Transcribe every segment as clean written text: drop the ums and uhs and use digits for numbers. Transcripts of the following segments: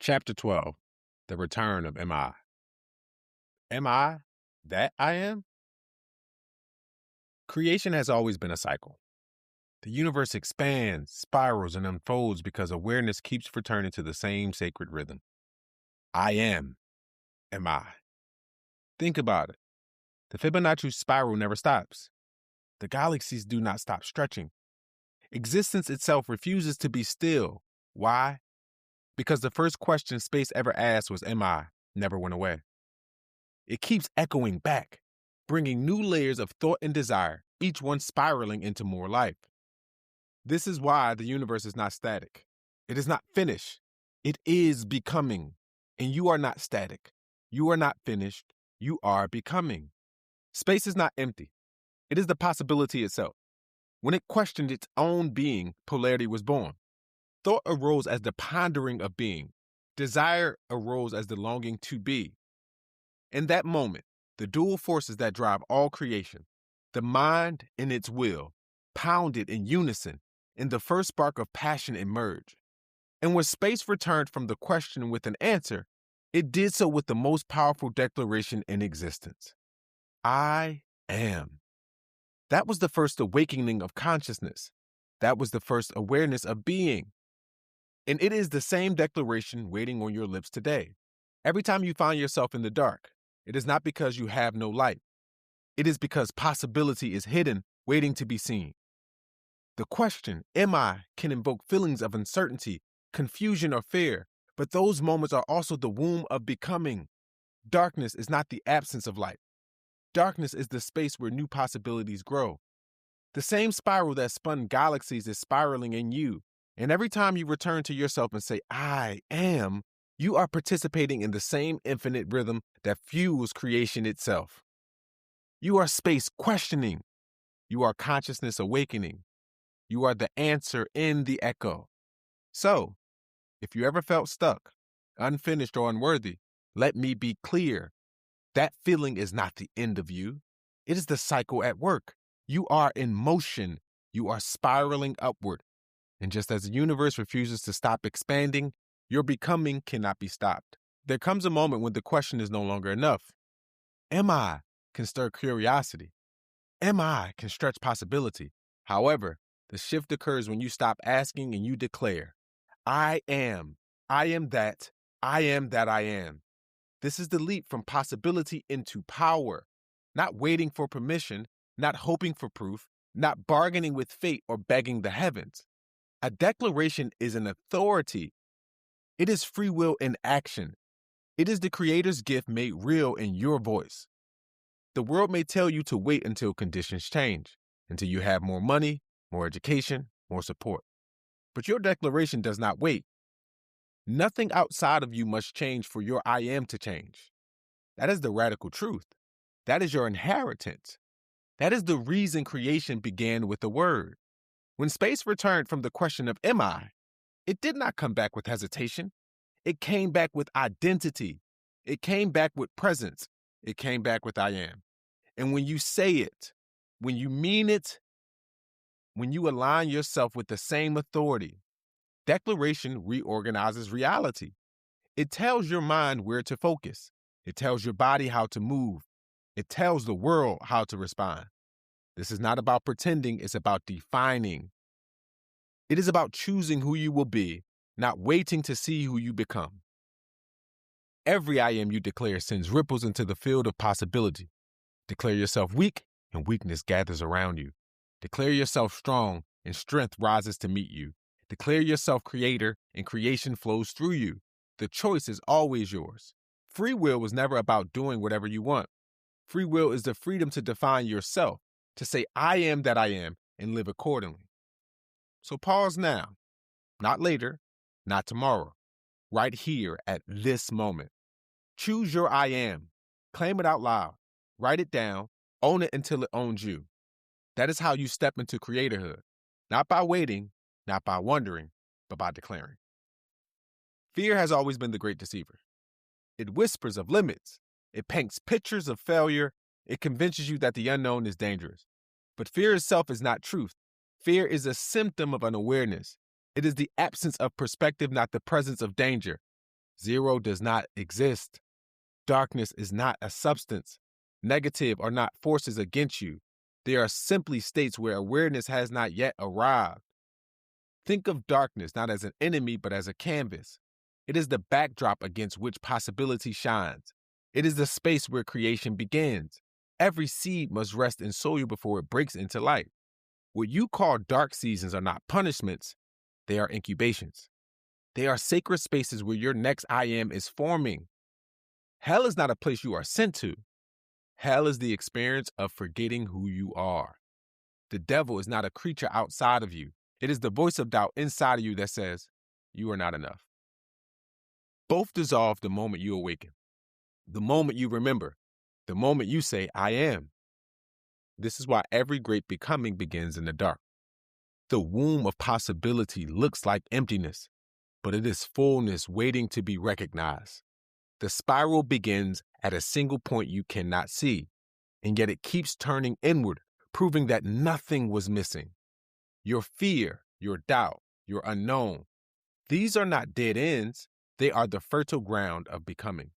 Chapter 12, The Return of Am I? Am I that I am? Creation has always been a cycle. The universe expands, spirals, and unfolds because awareness keeps returning to the same sacred rhythm. I am I? Think about it. The Fibonacci spiral never stops. The galaxies do not stop stretching. Existence itself refuses to be still. Why? Because the first question space ever asked was, Am I? Never went away. It keeps echoing back, bringing new layers of thought and desire, each one spiraling into more life. This is why the universe is not static. It is not finished. It is becoming. And you are not static. You are not finished. You are becoming. Space is not empty. It is the possibility itself. When it questioned its own being, polarity was born. Thought arose as the pondering of being. Desire arose as the longing to be. In that moment, the dual forces that drive all creation, the mind and its will, pounded in unison, and the first spark of passion emerged. And when space returned from the question with an answer, it did so with the most powerful declaration in existence. I am. That was the first awakening of consciousness. That was the first awareness of being. And it is the same declaration waiting on your lips today. Every time you find yourself in the dark, it is not because you have no light. It is because possibility is hidden, waiting to be seen. The question, am I, can invoke feelings of uncertainty, confusion, or fear, but those moments are also the womb of becoming. Darkness is not the absence of light. Darkness is the space where new possibilities grow. The same spiral that spun galaxies is spiraling in you, and every time you return to yourself and say, I am, you are participating in the same infinite rhythm that fuels creation itself. You are space questioning. You are consciousness awakening. You are the answer in the echo. So, if you ever felt stuck, unfinished, or unworthy, let me be clear. That feeling is not the end of you. It is the cycle at work. You are in motion. You are spiraling upward. And just as the universe refuses to stop expanding, your becoming cannot be stopped. There comes a moment when the question is no longer enough. Am I can stir curiosity. Am I can stretch possibility. However, the shift occurs when you stop asking and you declare, I am. I am that. I am that I am. This is the leap from possibility into power, not waiting for permission, not hoping for proof, not bargaining with fate or begging the heavens. A declaration is an authority. It is free will in action. It is the Creator's gift made real in your voice. The world may tell you to wait until conditions change, until you have more money, more education, more support. But your declaration does not wait. Nothing outside of you must change for your I am to change. That is the radical truth. That is your inheritance. That is the reason creation began with the word. When space returned from the question of am I, it did not come back with hesitation. It came back with identity. It came back with presence. It came back with I am. And when you say it, when you mean it, when you align yourself with the same authority, declaration reorganizes reality. It tells your mind where to focus. It tells your body how to move. It tells the world how to respond. This is not about pretending, it's about defining. It is about choosing who you will be, not waiting to see who you become. Every I am you declare sends ripples into the field of possibility. Declare yourself weak, and weakness gathers around you. Declare yourself strong, and strength rises to meet you. Declare yourself creator, and creation flows through you. The choice is always yours. Free will was never about doing whatever you want. Free will is the freedom to define yourself, to say, I am that I am, and live accordingly. So pause now, not later, not tomorrow, right here at this moment. Choose your I am. Claim it out loud. Write it down. Own it until it owns you. That is how you step into creatorhood. Not by waiting, not by wondering, but by declaring. Fear has always been the great deceiver. It whispers of limits. It paints pictures of failure. It convinces you that the unknown is dangerous. But fear itself is not truth. Fear is a symptom of unawareness. It is the absence of perspective, not the presence of danger. Zero does not exist. Darkness is not a substance. Negative are not forces against you. They are simply states where awareness has not yet arrived. Think of darkness not as an enemy, but as a canvas. It is the backdrop against which possibility shines. It is the space where creation begins. Every seed must rest in soil before it breaks into life. What you call dark seasons are not punishments. They are incubations. They are sacred spaces where your next I am is forming. Hell is not a place you are sent to. Hell is the experience of forgetting who you are. The devil is not a creature outside of you. It is the voice of doubt inside of you that says, you are not enough. Both dissolve the moment you awaken, the moment you remember, the moment you say, I am. This is why every great becoming begins in the dark. The womb of possibility looks like emptiness, but it is fullness waiting to be recognized. The spiral begins at a single point you cannot see, and yet it keeps turning inward, proving that nothing was missing. Your fear, your doubt, your unknown, these are not dead ends. They are the fertile ground of becoming.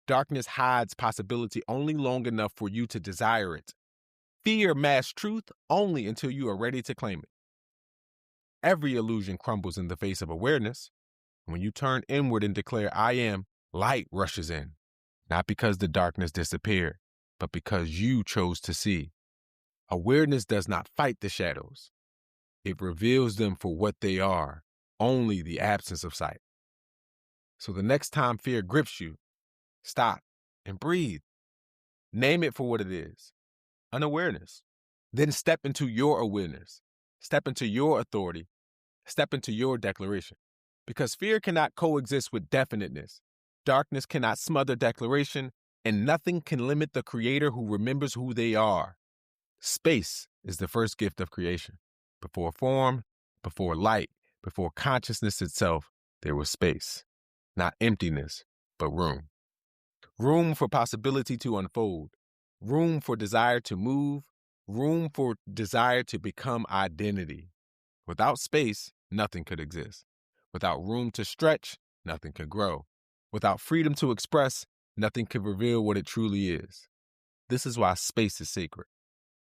Darkness hides possibility only long enough for you to desire it. Fear masks truth only until you are ready to claim it. Every illusion crumbles in the face of awareness. When you turn inward and declare, I am, light rushes in. Not because the darkness disappeared, but because you chose to see. Awareness does not fight the shadows. It reveals them for what they are, only the absence of sight. So the next time fear grips you, stop and breathe. Name it for what it is, unawareness. Then step into your awareness. Step into your authority. Step into your declaration. Because fear cannot coexist with definiteness. Darkness cannot smother declaration, and nothing can limit the creator who remembers who they are. Space is the first gift of creation. Before form, before light, before consciousness itself, there was space. Not emptiness, but room. Room for possibility to unfold. Room for desire to move. Room for desire to become identity. Without space, nothing could exist. Without room to stretch, nothing could grow. Without freedom to express, nothing could reveal what it truly is. This is why space is sacred.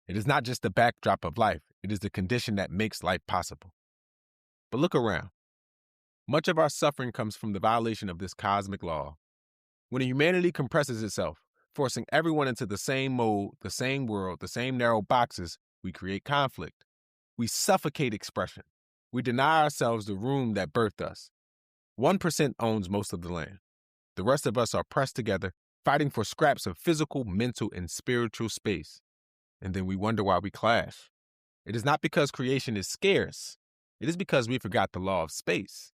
It is not just the backdrop of life. It is the condition that makes life possible. But look around. Much of our suffering comes from the violation of this cosmic law. When humanity compresses itself, forcing everyone into the same mold, the same world, the same narrow boxes, we create conflict. We suffocate expression. We deny ourselves the room that birthed us. 1% owns most of the land. The rest of us are pressed together, fighting for scraps of physical, mental, and spiritual space. And then we wonder why we clash. It is not because creation is scarce. It is because we forgot the law of space.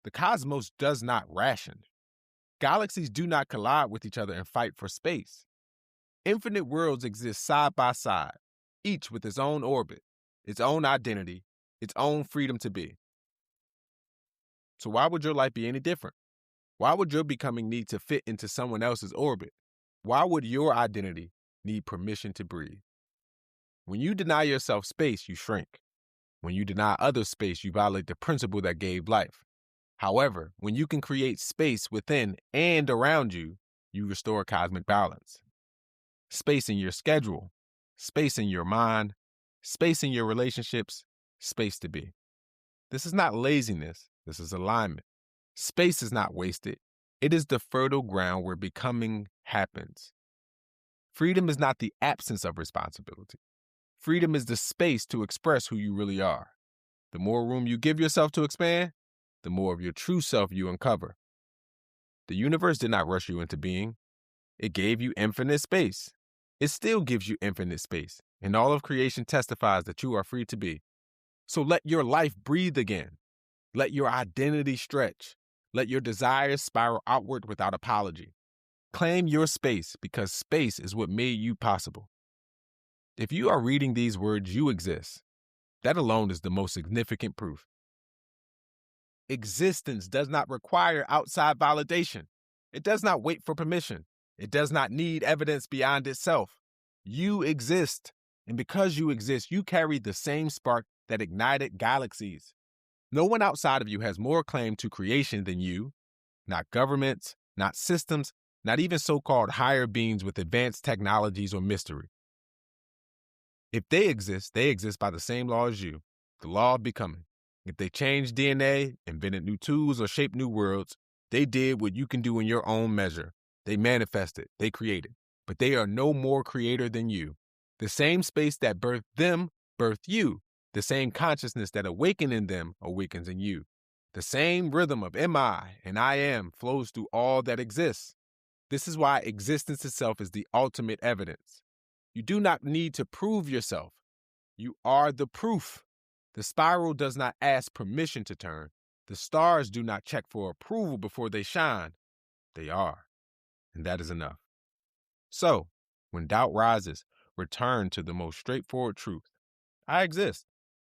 The cosmos does not ration. Galaxies do not collide with each other and fight for space. Infinite worlds exist side by side, each with its own orbit, its own identity, its own freedom to be. So why would your life be any different? Why would your becoming need to fit into someone else's orbit? Why would your identity need permission to breathe? When you deny yourself space, you shrink. When you deny others space, you violate the principle that gave life. However, when you can create space within and around you, you restore cosmic balance. Space in your schedule, space in your mind, space in your relationships, space to be. This is not laziness, this is alignment. Space is not wasted. It is the fertile ground where becoming happens. Freedom is not the absence of responsibility. Freedom is the space to express who you really are. The more room you give yourself to expand, the more of your true self you uncover. The universe did not rush you into being. It gave you infinite space. It still gives you infinite space, and all of creation testifies that you are free to be. So let your life breathe again. Let your identity stretch. Let your desires spiral outward without apology. Claim your space because space is what made you possible. If you are reading these words, you exist. That alone is the most significant proof. Existence does not require outside validation. It does not wait for permission. It does not need evidence beyond itself. You exist, and because you exist, you carry the same spark that ignited galaxies. No one outside of you has more claim to creation than you. not governments, not systems, not even so-called higher beings with advanced technologies or mystery. If they exist by the same law as you, the law of becoming. If they changed DNA, invented new tools, or shaped new worlds, they did what you can do in your own measure. They manifested, they created. But they are no more creator than you. The same space that birthed them, birthed you. The same consciousness that awakened in them awakens in you. The same rhythm of MI and I am flows through all that exists. This is why existence itself is the ultimate evidence. You do not need to prove yourself. You are the proof. The spiral does not ask permission to turn. The stars do not check for approval before they shine. They are. And that is enough. So, when doubt rises, return to the most straightforward truth. I exist.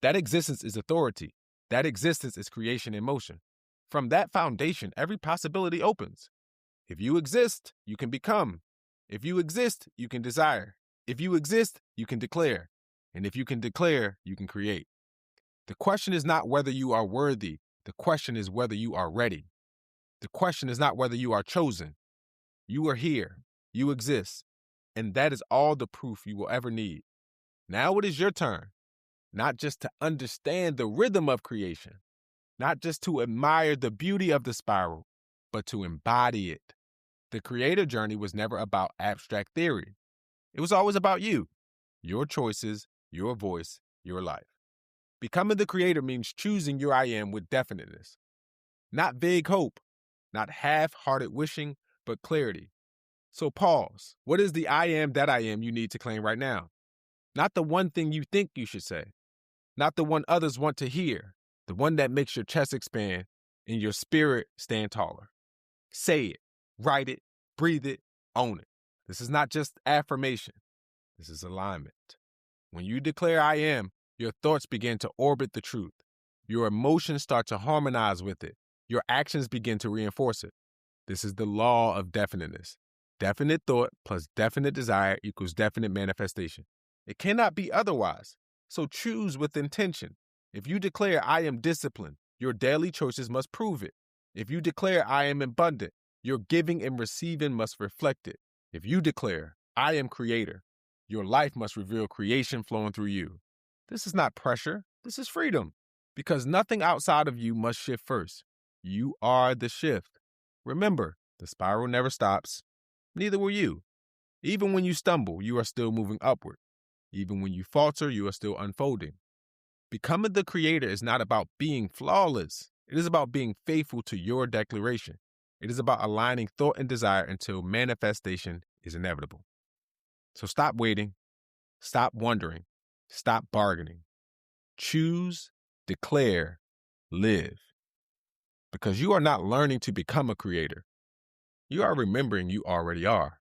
That existence is authority. That existence is creation in motion. From that foundation, every possibility opens. If you exist, you can become. If you exist, you can desire. If you exist, you can declare. And if you can declare, you can create. The question is not whether you are worthy. The question is whether you are ready. The question is not whether you are chosen. You are here. You exist. And that is all the proof you will ever need. Now it is your turn. Not just to understand the rhythm of creation. Not just to admire the beauty of the spiral, but to embody it. The creator journey was never about abstract theory. It was always about you, your choices, your voice, your life. Becoming the creator means choosing your I am with definiteness. Not vague hope, not half-hearted wishing, but clarity. So pause. What is the I am that I am you need to claim right now? Not the one thing you think you should say. Not the one others want to hear. The one that makes your chest expand and your spirit stand taller. Say it, write it, breathe it, own it. This is not just affirmation. This is alignment. When you declare I am, your thoughts begin to orbit the truth. Your emotions start to harmonize with it. Your actions begin to reinforce it. This is the law of definiteness. Definite thought plus definite desire equals definite manifestation. It cannot be otherwise. So choose with intention. If you declare I am disciplined, your daily choices must prove it. If you declare I am abundant, your giving and receiving must reflect it. If you declare I am creator, your life must reveal creation flowing through you. This is not pressure. This is freedom. Because nothing outside of you must shift first. You are the shift. Remember, the spiral never stops. Neither will you. Even when you stumble, you are still moving upward. Even when you falter, you are still unfolding. Becoming the creator is not about being flawless. It is about being faithful to your declaration. It is about aligning thought and desire until manifestation is inevitable. So stop waiting. Stop wondering. Stop bargaining. Choose, declare, live. Because you are not learning to become a creator. You are remembering you already are.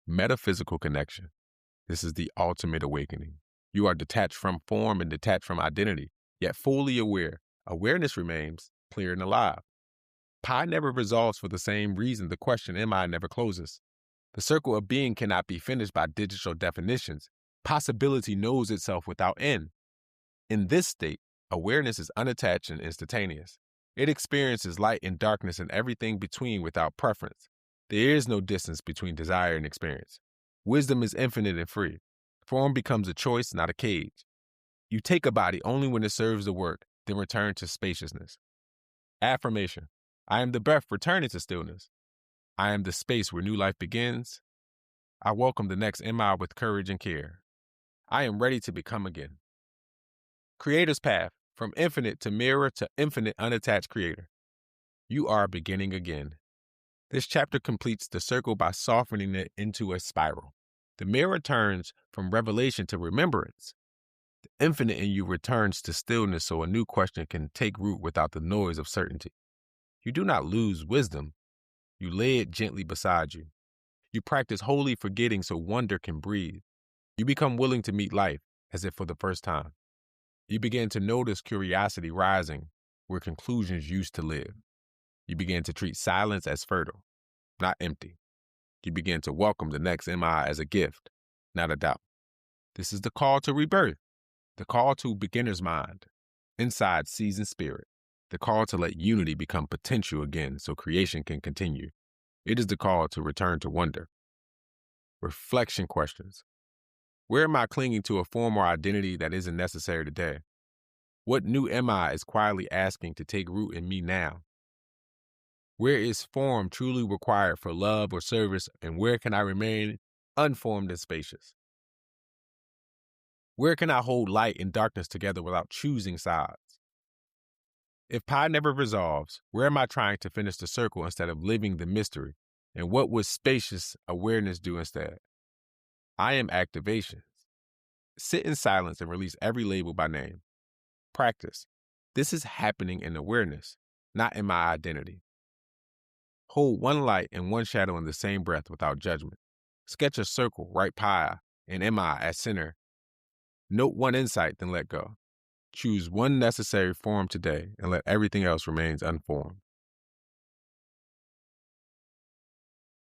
Metaphysical connection. This is the ultimate awakening. You are detached from form and detached from identity, yet fully aware. Awareness remains clear and alive. Pi never resolves for the same reason the question am I never closes. The circle of being cannot be finished by digital definitions. Possibility knows itself without end. In this state, awareness is unattached and instantaneous. It experiences light and darkness and everything between without preference. There is no distance between desire and experience. Wisdom is infinite and free. Form becomes a choice, not a cage. You take a body only when it serves the work, then return to spaciousness. Affirmation. I am the breath returning to stillness. I am the space where new life begins. I welcome the next MI with courage and care. I am ready to become again. Creator's path, from infinite to mirror to infinite unattached creator. You are beginning again. This chapter completes the circle by softening it into a spiral. The mirror turns from revelation to remembrance. The infinite in you returns to stillness so a new question can take root without the noise of certainty. You do not lose wisdom. You lay it gently beside you. You practice holy forgetting so wonder can breathe. You become willing to meet life as if for the first time. You begin to notice curiosity rising where conclusions used to live. You begin to treat silence as fertile, not empty. You begin to welcome the next MI as a gift, not a doubt. This is the call to rebirth, the call to beginner's mind, inside seasoned spirit. the call to let unity become potential again so creation can continue. It is the call to return to wonder. Reflection questions. Where am I clinging to a form or identity that isn't necessary today? What new am I is quietly asking to take root in me now? Where is form truly required for love or service, and where can I remain unformed and spacious? Where can I hold light and darkness together without choosing sides? If pi never resolves, where am I trying to finish the circle instead of living the mystery? And what would spacious awareness do instead? I am activations. Sit in silence and release every label by name. Practice. This is happening in awareness, not in my identity. Hold one light and one shadow in the same breath without judgment. Sketch a circle, write pi and mi at center. Note one insight, then let go. Choose one necessary form today and let everything else remain unformed.